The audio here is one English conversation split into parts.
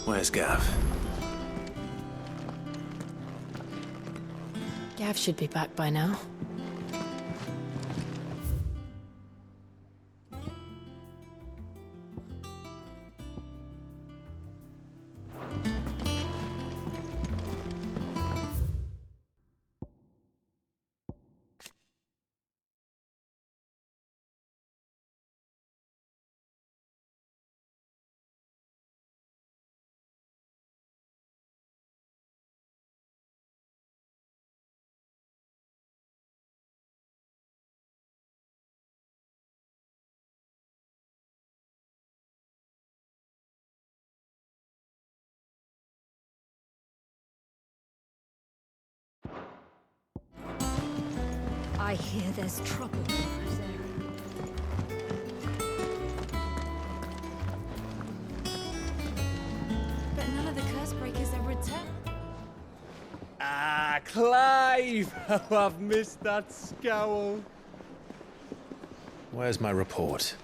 Where's Gav? Gav should be back by now. I hear there's trouble over there. But none of the curse breakers have returned. Ah, Clive! How I've missed that scowl. Where's my report?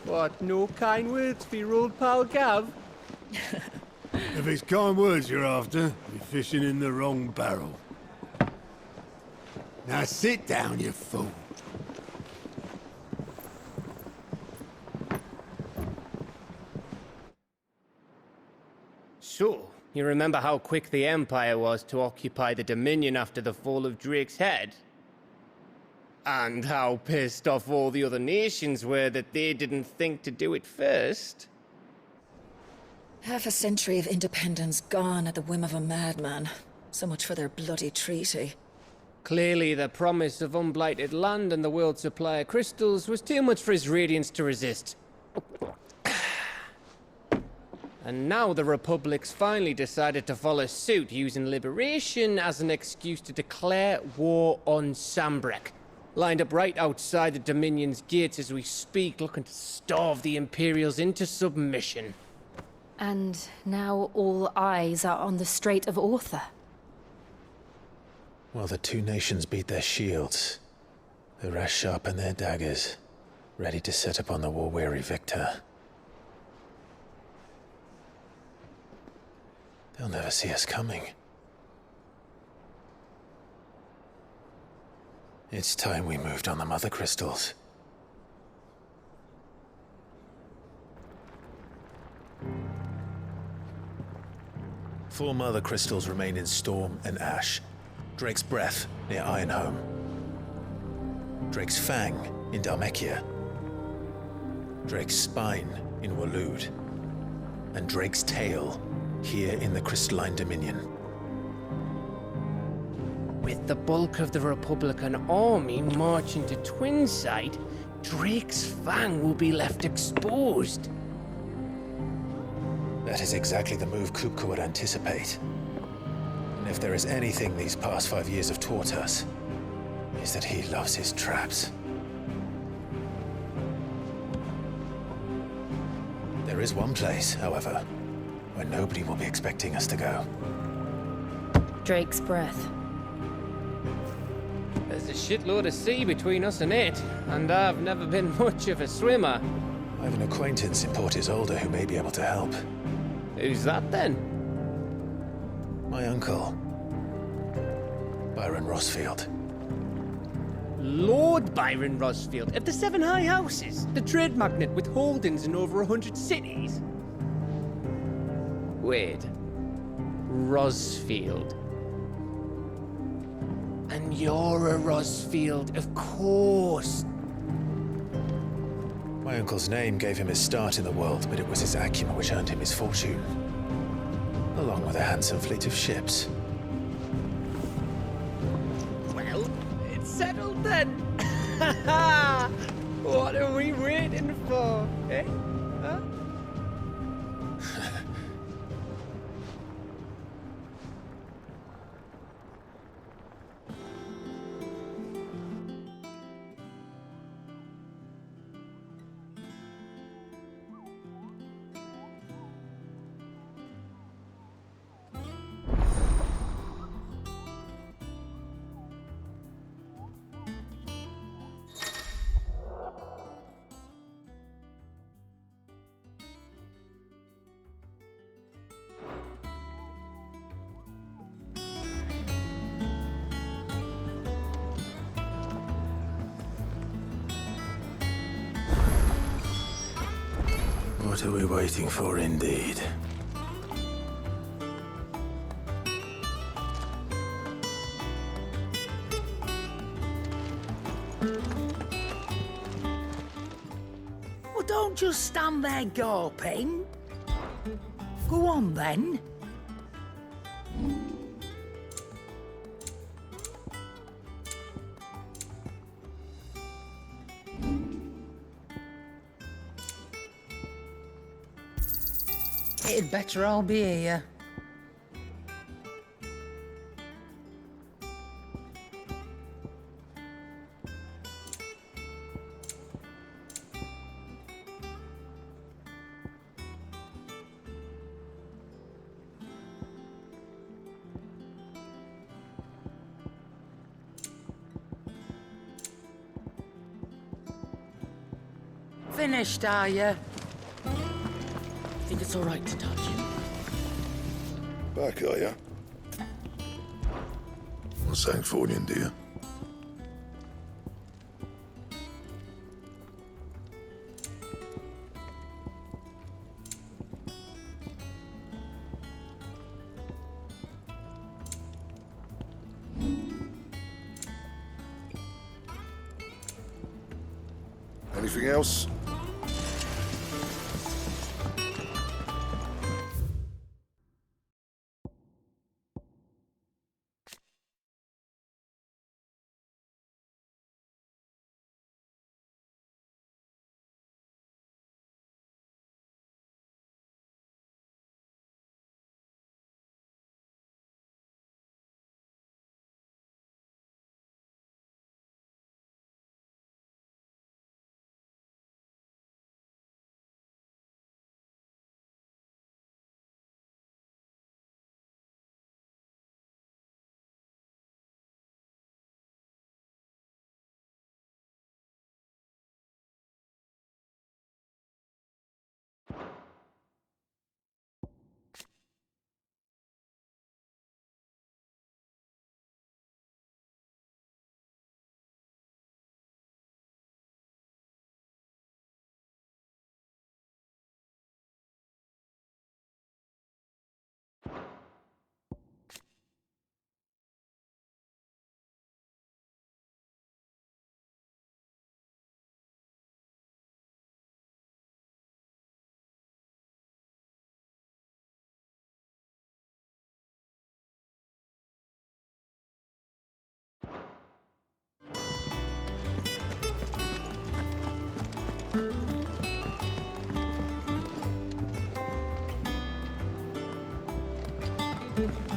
What, no kind words for your old pal Gav? If it's kind words you're after, you're fishing in the wrong barrel. Now sit down, you fool. So, you remember how quick the Empire was to occupy the Dominion after the fall of Drake's head? And how pissed off all the other nations were that they didn't think to do it first? Half a century of independence gone at the whim of a madman. So much for their bloody treaty. Clearly, the promise of unblighted land and the world's supply of crystals was too much for his radiance to resist. And now the Republic's finally decided to follow suit, using liberation as an excuse to declare war on Sambrek. Lined up right outside the Dominion's gates as we speak, looking to starve the Imperials into submission. And now all eyes are on the Strait of Author. While the two nations beat their shields, the rest sharpen their daggers, ready to set upon the war-weary victor. They'll never see us coming. It's time we moved on the Mother Crystals. Four Mother Crystals remain in Storm and Ash. Drake's Breath near Ironhome. Drake's Fang in Dhalmekia. Drake's Spine in Waloed. And Drake's Tail here in the Crystalline Dominion. With the bulk of the Republican army marching to Twinside, Drake's Fang will be left exposed. That is exactly the move Kupka would anticipate. And if there is anything these past 5 years have taught us, is that he loves his traps. There is one place, however, where nobody will be expecting us to go. Drake's Breath. There's a shitload of sea between us and it, and I've never been much of a swimmer. I have an acquaintance in Port Isolde who may be able to help. Who's that then? My uncle, Byron Rosfield. Lord Byron Rosfield of the Seven High Houses, the trade magnate with holdings in over 100 cities. Wait, Rosfield. And you're a Rosfield, of course. My uncle's name gave him his start in the world, but it was his acumen which earned him his fortune. Along with a handsome fleet of ships. Well, it's settled then. What are we waiting for, eh? Huh? What are we waiting for, indeed? Well, don't just stand there gawping. Go on, then. It'd better all be here. Finished, are you? Think it's all right to touch you? Back, are ya? What's that for you, dear? Anything else?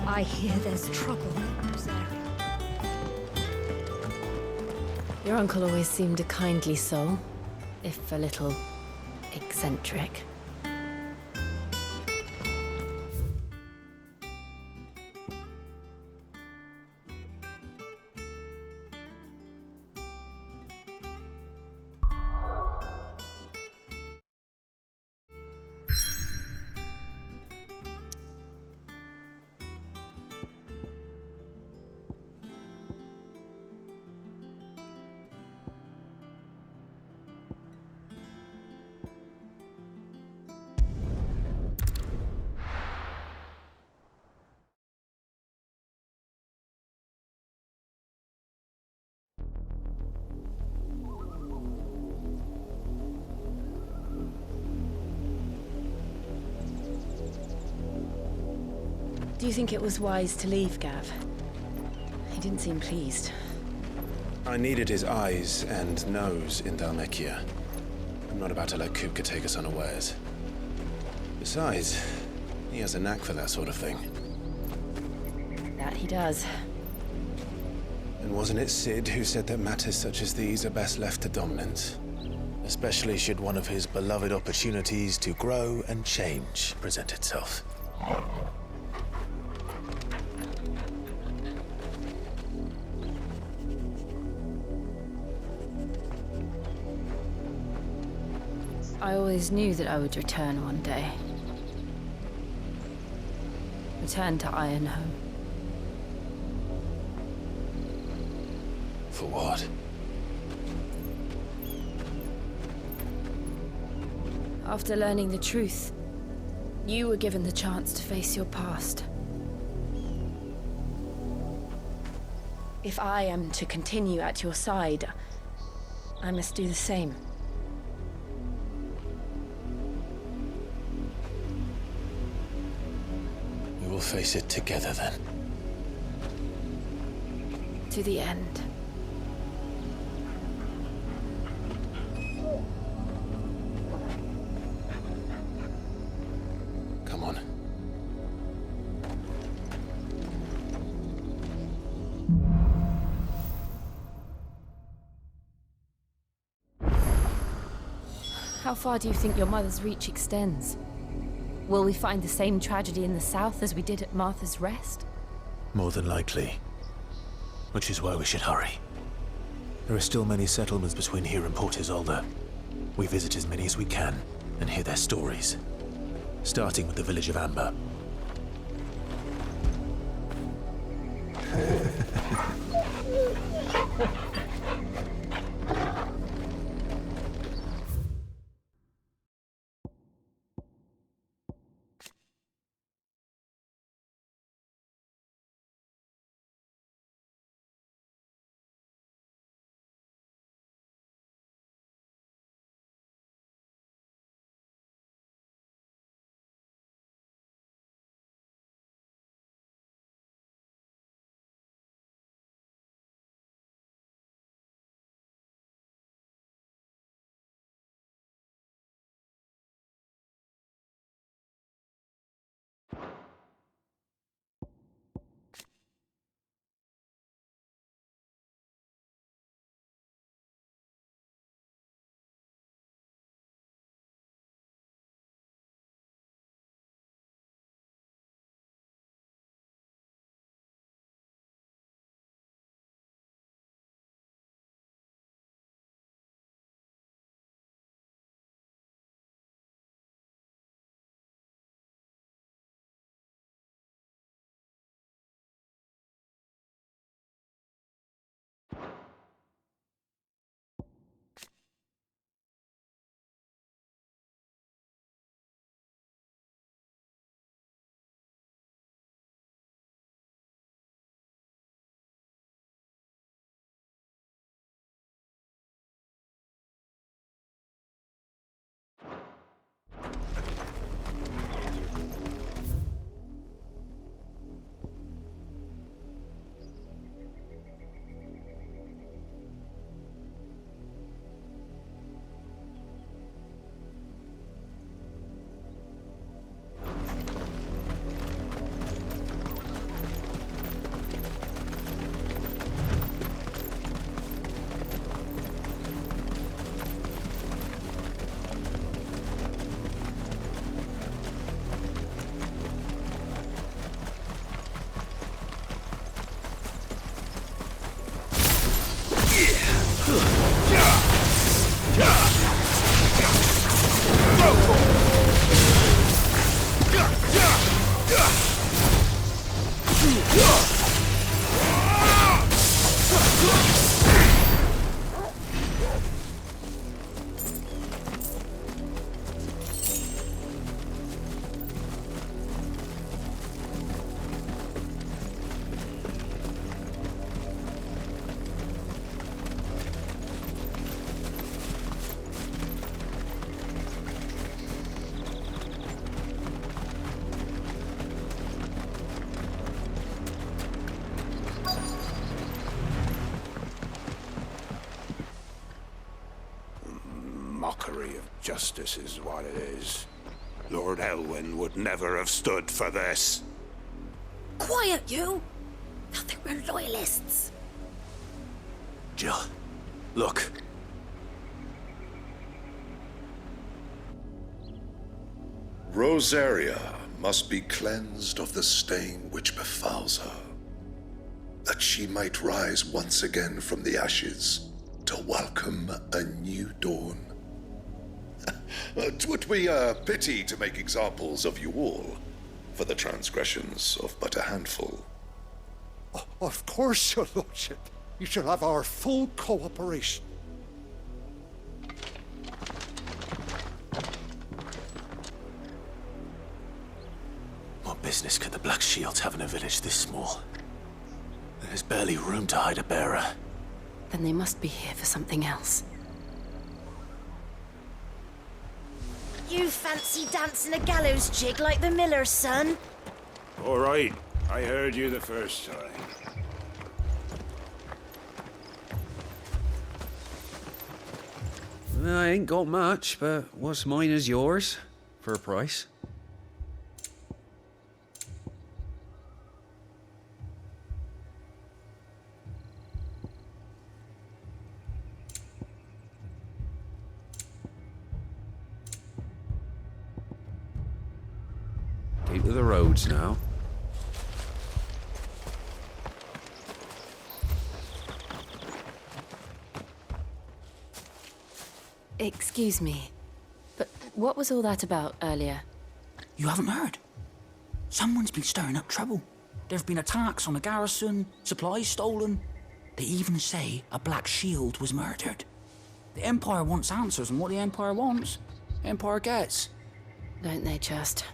I hear there's trouble in those areas. Your uncle always seemed a kindly soul, if a little eccentric. Do you think it was wise to leave, Gav? He didn't seem pleased. I needed his eyes and nose in Dhalmekia. I'm not about to let Kupka take us unawares. Besides, he has a knack for that sort of thing. That he does. And wasn't it Sid who said that matters such as these are best left to dominance? Especially should one of his beloved opportunities to grow and change present itself. I always knew that I would return one day. Return to Ironhome. For what? After learning the truth, you were given the chance to face your past. If I am to continue at your side, I must do the same. We will face it together then. To the end. Come on. How far do you think your mother's reach extends? Will we find the same tragedy in the south as we did at Martha's Rest? More than likely. Which is why we should hurry. There are still many settlements between here and Port Isolde. We visit as many as we can and hear their stories. Starting with the village of Amber. Mockery of justice is what it is. Lord Elwyn would never have stood for this. Quiet, you! I think we're loyalists. Jill, look. Rosaria must be cleansed of the stain which befouls her, that she might rise once again from the ashes to welcome a new dawn. 'Twould be a pity to make examples of you all for the transgressions of but a handful. Of course, your lordship. You shall have our full cooperation. business could the Black Shields have in a village this small? There's barely room to hide a bearer. Then they must be here for something else. You fancy dancing a gallows jig like the miller's son? All right, I heard you the first time. I ain't got much, but what's mine is yours, for a price. Keep to the roads now. Excuse me, but what was all that about earlier? You haven't heard? Someone's been stirring up trouble. There've been attacks on the garrison, supplies stolen. They even say a Black Shield was murdered. The Empire wants answers, and what the Empire wants, the Empire gets. Don't they just?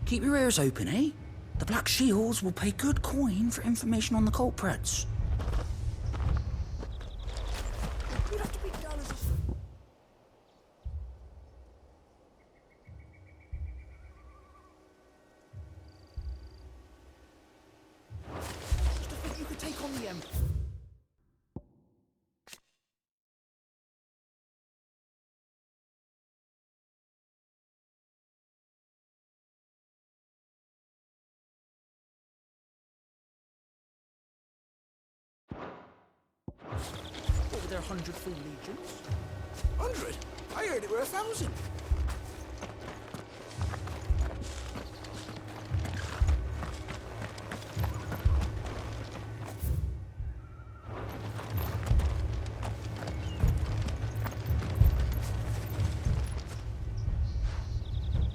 Keep your ears open, eh? The Black Shields will pay good coin for information on the culprits. What were there 100 full legions? 100? I heard it were 1,000.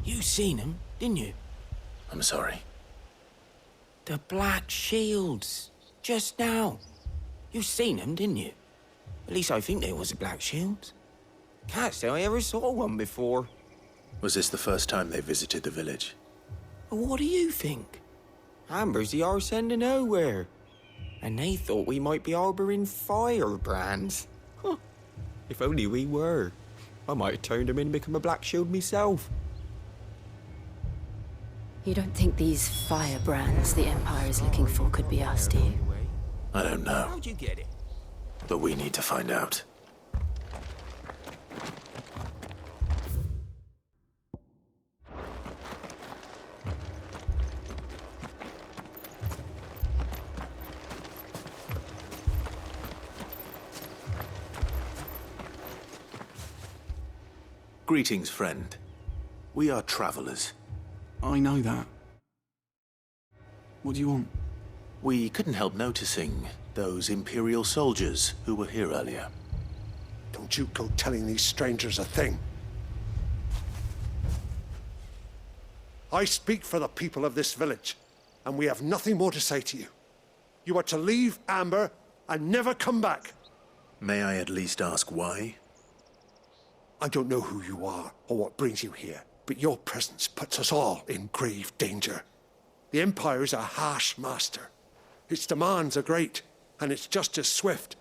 You seen them, didn't you? I'm sorry. The Black Shields. Just now. You seen them, didn't you? At least I think there was a Black Shield. Can't say I ever saw one before. Was this the first time they visited the village? What do you think? Ambrosia are sending nowhere. And they thought we might be harboring firebrands. Huh. If only we were. I might have turned them in and become a Black Shield myself. You don't think these firebrands the Empire is looking for could be us, do you? I don't know. How'd you get it? But we need to find out. Greetings, friend. We are travelers. I know that. What do you want? We couldn't help noticing those Imperial soldiers who were here earlier. Don't you go telling these strangers a thing. I speak for the people of this village, and we have nothing more to say to you. You are to leave Amber and never come back. May I at least ask why? I don't know who you are or what brings you here, but your presence puts us all in grave danger. The Empire is a harsh master. Its demands are great, and its justice swift.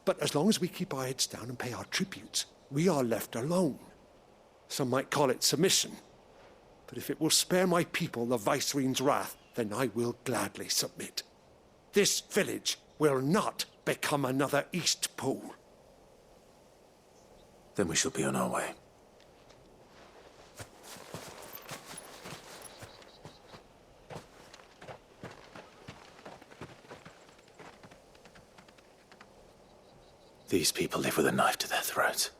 But as long as we keep our heads down and pay our tributes, we are left alone. Some might call it submission. But if it will spare my people the Viceroy's wrath, then I will gladly submit. This village will not become another East Pool. Then we shall be on our way. These people live with a knife to their throats.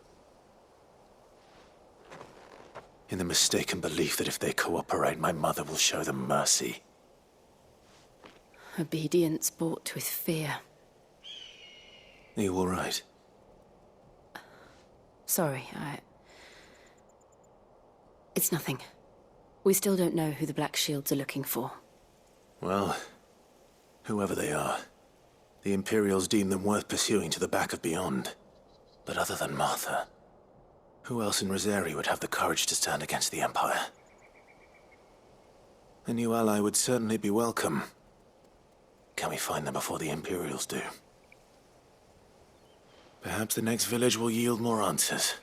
In the mistaken belief that if they cooperate, my mother will show them mercy. Obedience bought with fear. Are you all right? Sorry, It's nothing. We still don't know who the Black Shields are looking for. Well, whoever they are, the Imperials deem them worth pursuing to the back of beyond. But other than Martha, who else in Rosari would have the courage to stand against the Empire? A new ally would certainly be welcome. Can we find them before the Imperials do? Perhaps the next village will yield more answers.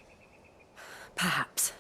Perhaps.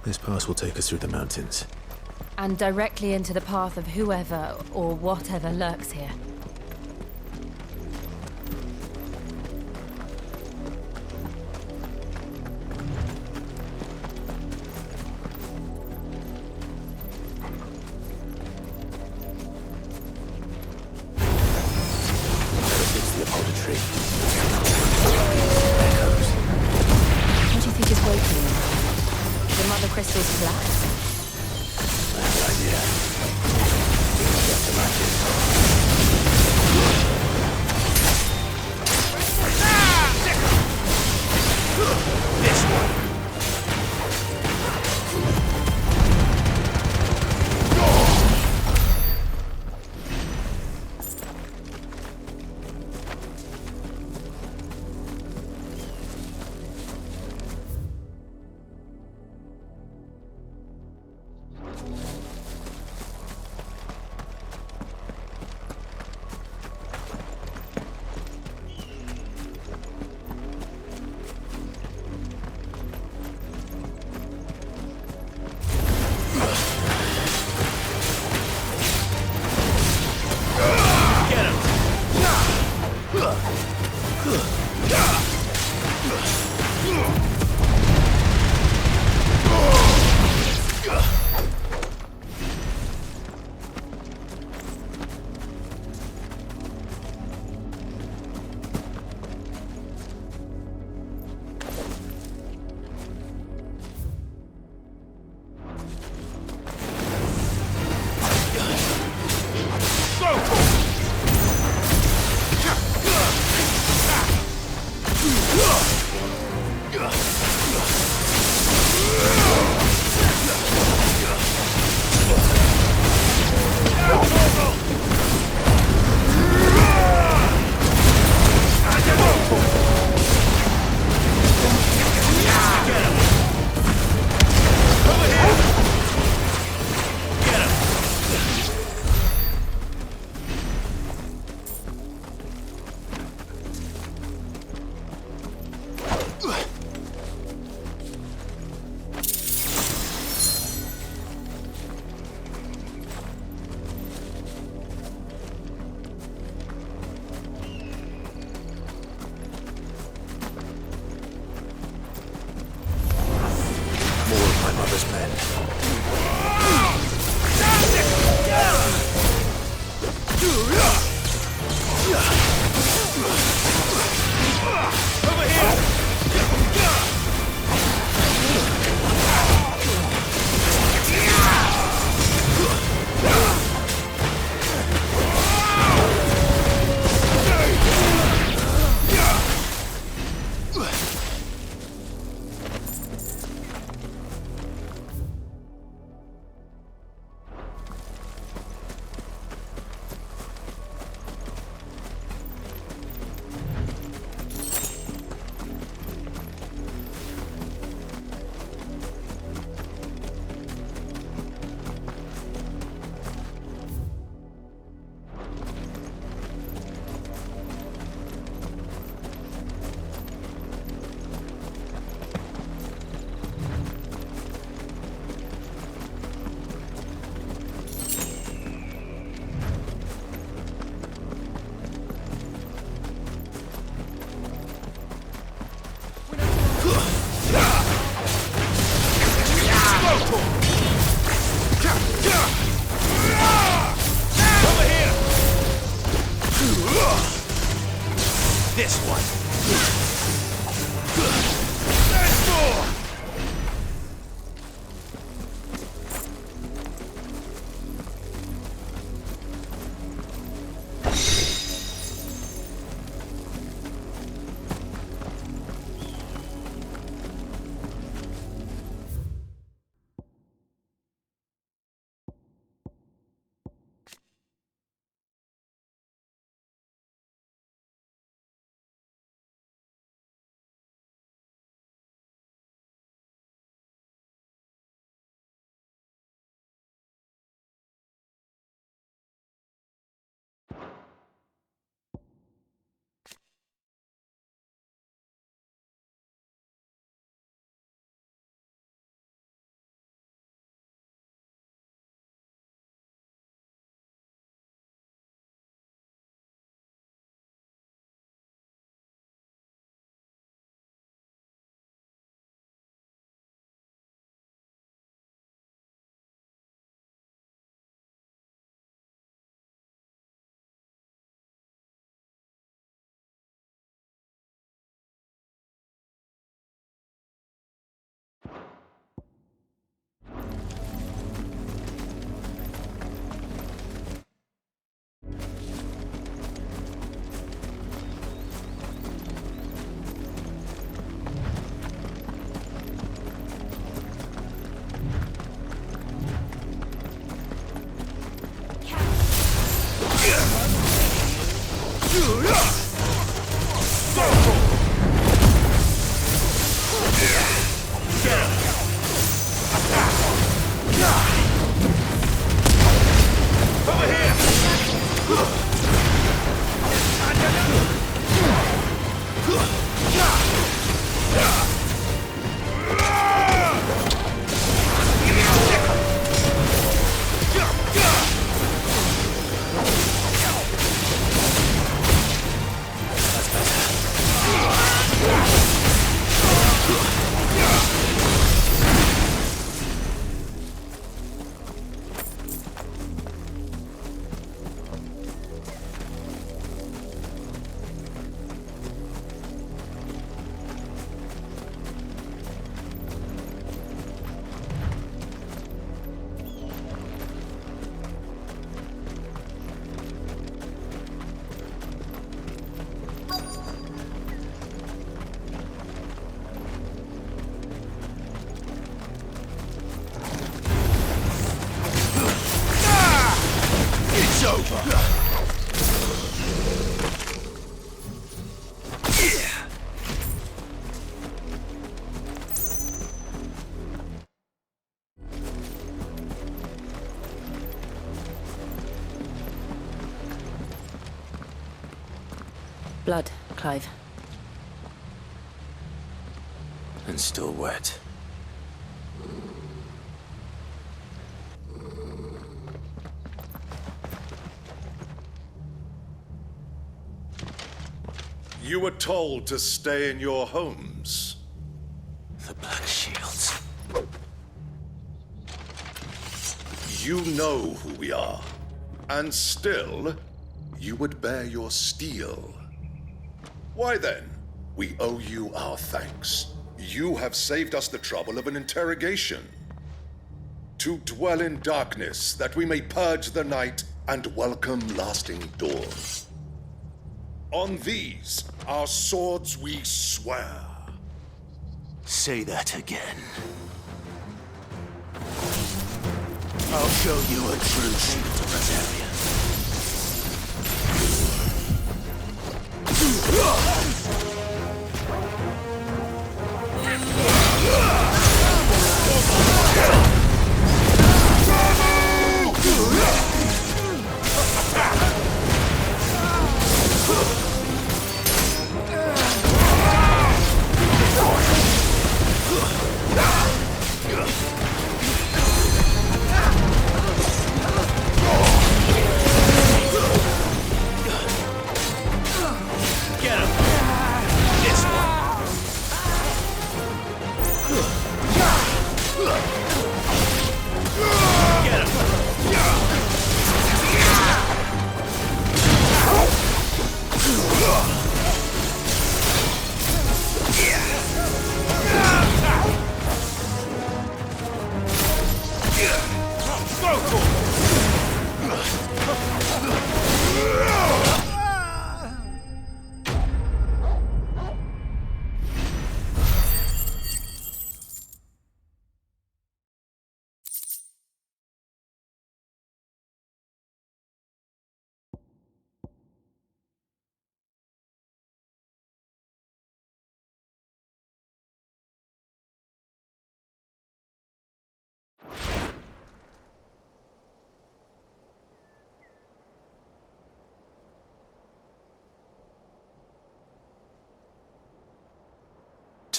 This pass will take us through the mountains. And directly into the path of whoever or whatever lurks here. It's the upholstered tree. Echoes. What do you think is waiting? The Mother Crystal's flat? I have an idea. Just to match it. over. Blood, Clive. And still wet. You were told to stay in your homes. The Black Shields. You know who we are. And still, you would bear your steel. Why then? We owe you our thanks. You have saved us the trouble of an interrogation. To dwell in darkness, that we may purge the night and welcome lasting dawn. On these, our swords we swear. Say that again. I'll show you a true shield of Rosaria.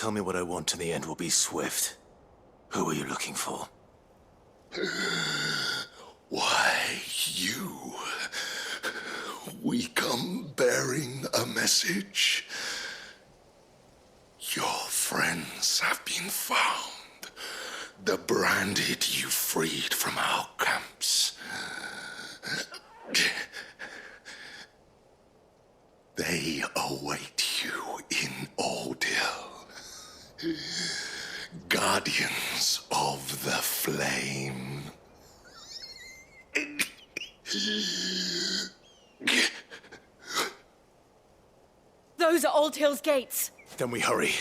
Tell me what I want and the end will be swift. Who are you looking for? Why, you. We come bearing a message. Your friends have been found. The branded you freed from our camps. They await you in Ordeal. Guardians of the Flame. Those are Old Hill's gates. Then we hurry.